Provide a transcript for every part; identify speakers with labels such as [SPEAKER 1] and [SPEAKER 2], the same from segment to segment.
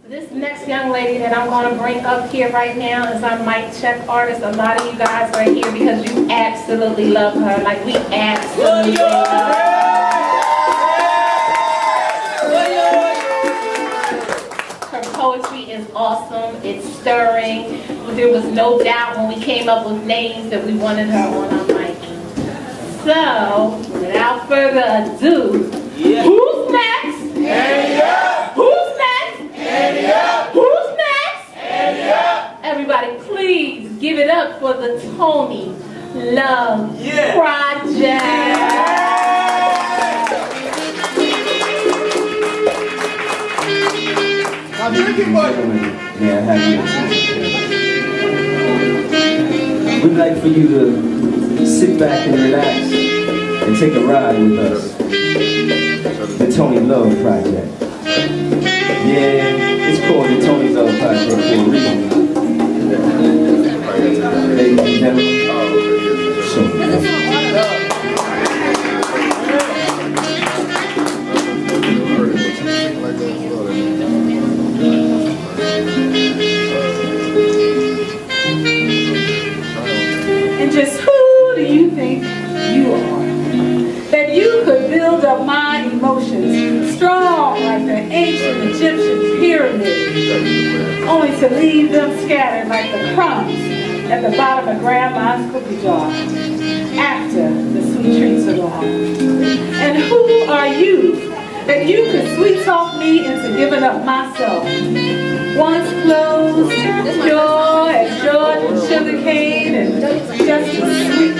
[SPEAKER 1] This next young lady that I'm going to bring up here right now is our mic check artist. A lot of you guys are here because you absolutely love her. Like, we absolutely love her. Her poetry is awesome. It's stirring. There was no doubt when we came up with names that we wanted her on our mic. So, without further ado, who's next?
[SPEAKER 2] Handy up!
[SPEAKER 1] Who's next?
[SPEAKER 2] Handy up!
[SPEAKER 1] Who's next?
[SPEAKER 2] Handy up!
[SPEAKER 1] Everybody, please give it up for the Toni Love Project.
[SPEAKER 3] May I have you? We'd like for you to sit back and relax and take a ride with us. The Toni Love Project. Yeah, it's called the Toni Love Project for a reason. Ladies and gentlemen,
[SPEAKER 4] And just who do you think you are? That you could build up my emotions, strong like the ancient Egyptian pyramids, only to leave them scattered like the crumbs at the bottom of Grandma's cookie jar after the sweet treats are gone. And who are you that you could sweet talk me into giving up myself? Once closed, pure as Georgia sugar cane and just as sweet.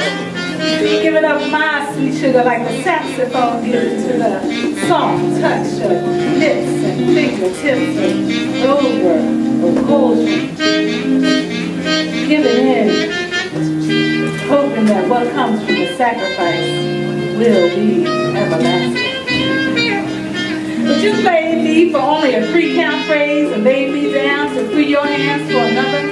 [SPEAKER 4] Giving up my sweet sugar like the saxophone gives to the soft touch of lips and fingertips over or poetry. Giving in, hoping that what comes from the sacrifice will be everlasting. But you played me for only a 3-count phrase and laid me down to free your hands for another.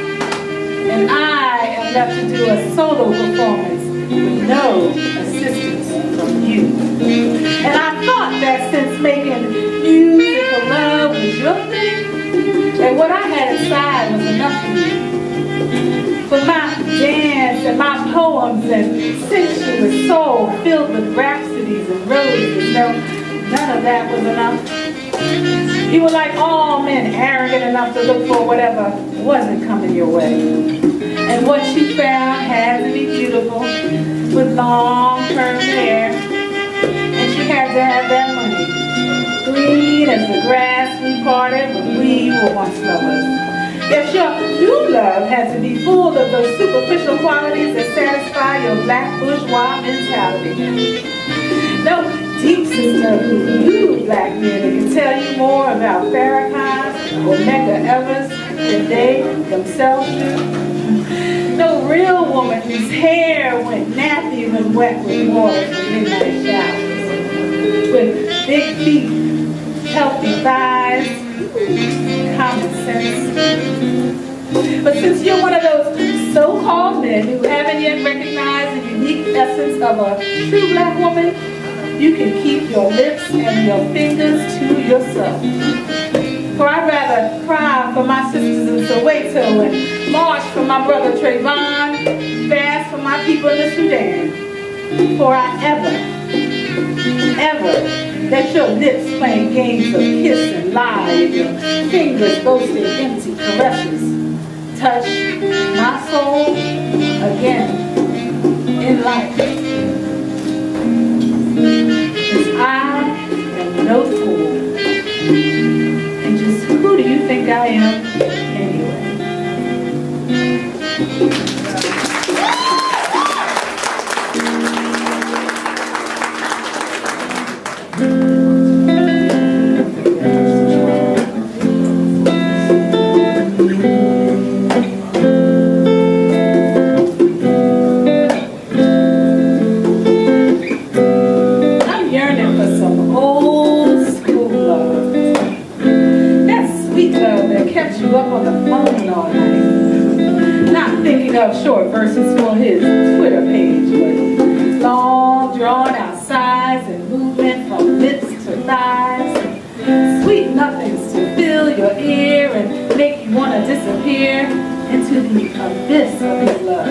[SPEAKER 4] And I am left to do a solo performance with no assistance from you. And I thought that since making musical love was your thing, that what I had inside was enough for you. For my dance and my poems and sensuous soul filled with rhapsodies and roses, no, none of that was enough. You were like all men, arrogant enough to look for whatever wasn't coming your way. And what you found had to be beautiful, with long curved hair. And she had to have that money, green as the grass we parted when we were once lovers. Yes, your new love had to be full of those superficial qualities that satisfy your black bourgeois mentality. No deep sister who knew black men and can tell you more about Farrakhan or Medgar Evers than they themselves do. No real woman whose hair went nappy when wet with water from midnight showers. With big feet, healthy thighs, common sense. But since you're one of those so-called men who haven't yet recognized the unique essence of a true black woman, you can keep your lips and your fingers to yourself. For I'd rather cry for my sisters in Soweto and march for my brother Trayvon, fast for my people in the Sudan. For I ever let your lips playing games of kiss and lie and your fingers boasting empty caresses touch my soul again in life. 'Cause I am no fool. And just who do you think I am anyway? I'm yearning for some old school love. That sweet love that kept you up on the phone all night. Not thinking of short verses for his Twitter page, but long drawn out sighs and movement from lips to thighs. Sweet nothings to fill your ear make you want to disappear into the abyss of his love,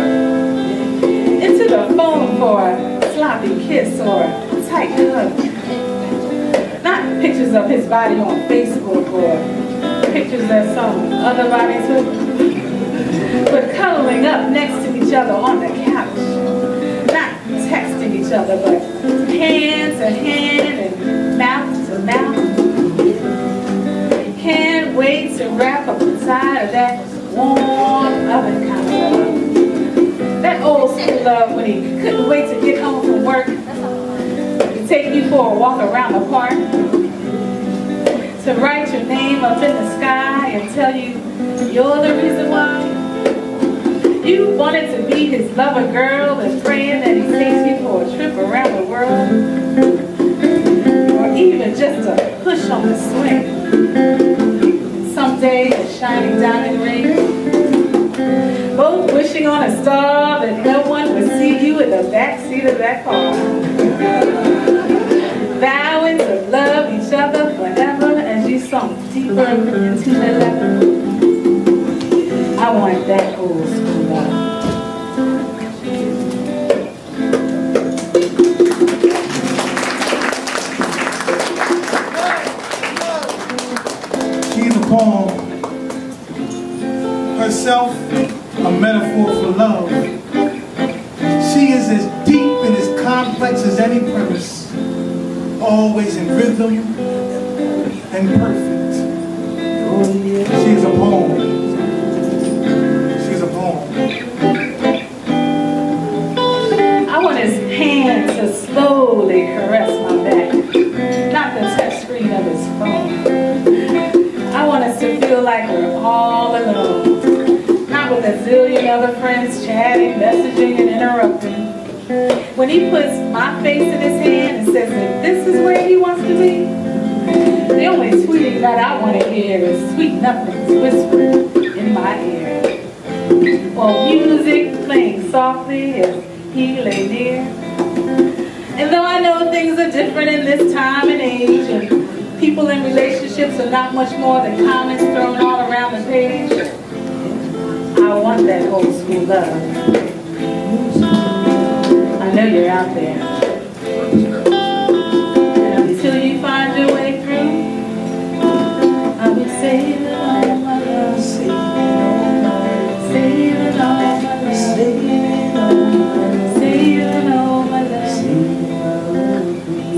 [SPEAKER 4] into the phone for a sloppy kiss or a tight hug. Not pictures of his body on Facebook or pictures that some other body took, but cuddling up next to each other on the couch. Not texting each other, but hand to hand and mouth to mouth. Can't wait to wrap up inside of that warm oven kind of love. That old school love when he couldn't wait to get home from work, to take you for a walk around the park, to write your name up in the sky and tell you you're the reason why. You wanted to be his lover girl and praying that he takes you for a trip around the world, or even just a push on the swing. Someday a shining diamond ring. Both wishing on a star that no one would see you in the backseat of that car. Vowing to love each other forever as you sunk deeper into the leather. I want that old school love.
[SPEAKER 5] She's a poem, herself a metaphor for love. She is as deep and as complex as any premise, always in rhythm and perfect. She is a poem. She's a poem.
[SPEAKER 4] I want his hand to slowly caress my back, not the touch screen of his phone. I want us to feel like we're all alone, not with a zillion other friends chatting, messaging, and interrupting. When he puts my face in his hand and says that this is where he wants to be, the only tweeting that I want to hear is sweet nothings whispered in my ear, or music playing softly as he lay near. And though I know things are different in this time and age, and people in relationships are not much more than comments thrown all around the page, I want that old school love. I know you're out there. And until you find your way through, I will save it all my love, save it all my love, save it all my love, save it all my love,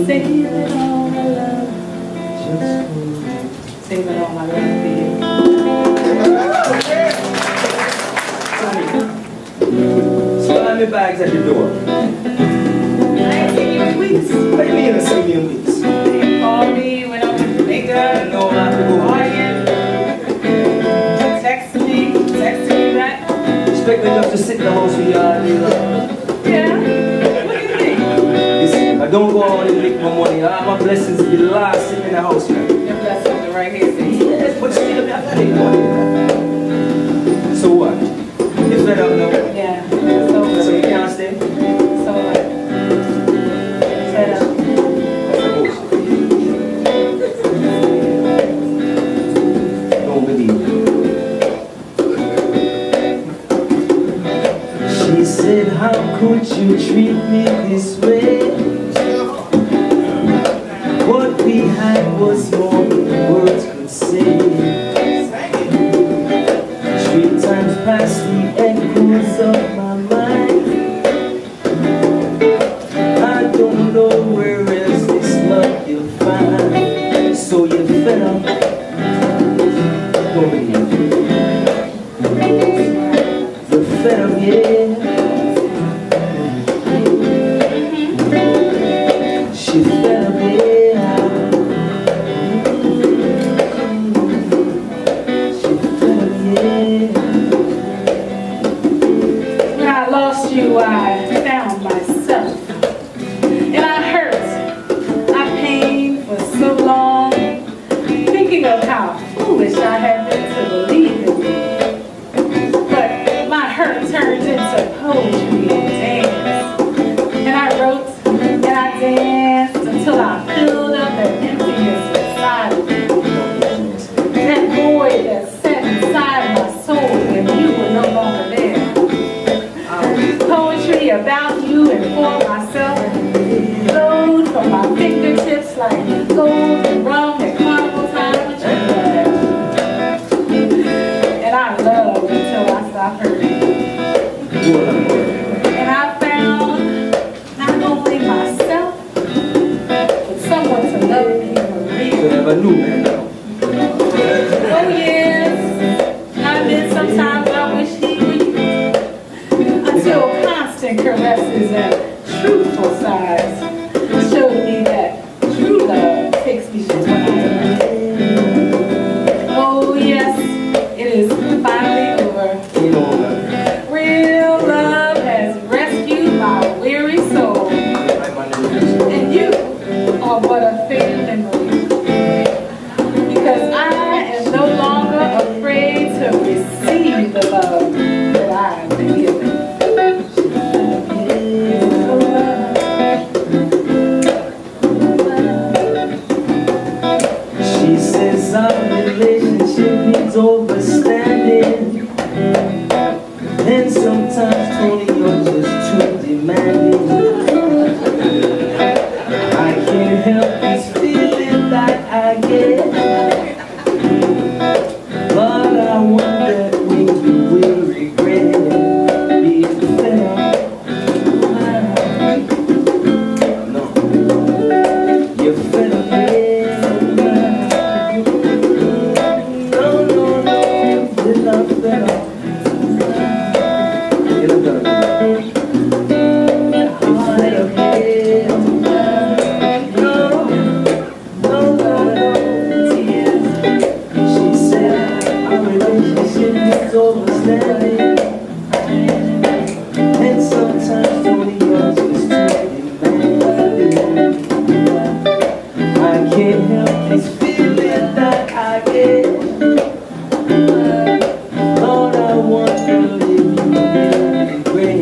[SPEAKER 4] save it all my love, save it all my love for you.
[SPEAKER 3] Slide me bags at the door.
[SPEAKER 4] I ain't seen you in weeks.
[SPEAKER 3] What do you mean I see me in weeks?
[SPEAKER 4] You call me when I'm with makeup,
[SPEAKER 3] No, I have to go.
[SPEAKER 4] arguing, text me back.
[SPEAKER 3] Expect enough to sit in the house with you all day long.
[SPEAKER 4] Yeah, what do you think?
[SPEAKER 3] Listen, I don't go out and make my money. All my blessings will be the last sitting in the house, man.
[SPEAKER 4] Your blessings are right here, see?
[SPEAKER 3] Yes, but still, I got it. So what? You fed up now?
[SPEAKER 4] Yeah, it's over.
[SPEAKER 3] So you can't stay?
[SPEAKER 4] So what? Set up.
[SPEAKER 3] Don't believe it. She said, how could you treat me this way? What we had was more than words could say. 3 times past the echoes of my mind. I don't know where else this love you'll find. So you're fed up. Don't believe it. You're fed up, yeah. is overstanding, and sometimes, Tony, you're just too demanding. I can't help these feelings that I get, but I wonder when you will regret being fed up. No, you're fed up, yeah. No, you're not fed up. You're not fed up. You're fed up, yeah. She said our relationship is overstanding, and sometimes Tony, you're just too demanding. I can't help this feeling that I get, Lord, I wonder if you will regret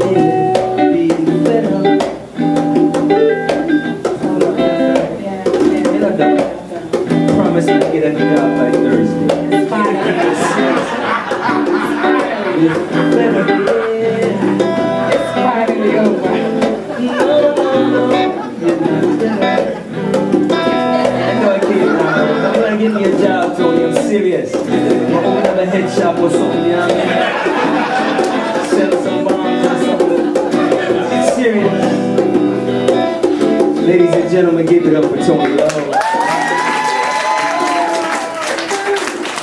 [SPEAKER 3] being fed up. Promise me to get a job by Thursday.
[SPEAKER 4] It's fine.
[SPEAKER 3] You're fed up, yeah.
[SPEAKER 4] It's finally over.
[SPEAKER 3] No, you're not fed up. I know I can't now. I'm gonna get me a job, Tony. I'm serious. I'm gonna open up a head shop or something, you know what I mean? Sell some bombs or something. Serious. Ladies and gentlemen, give it up for Tony Love.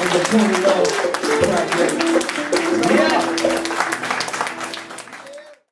[SPEAKER 3] And the Tony Love.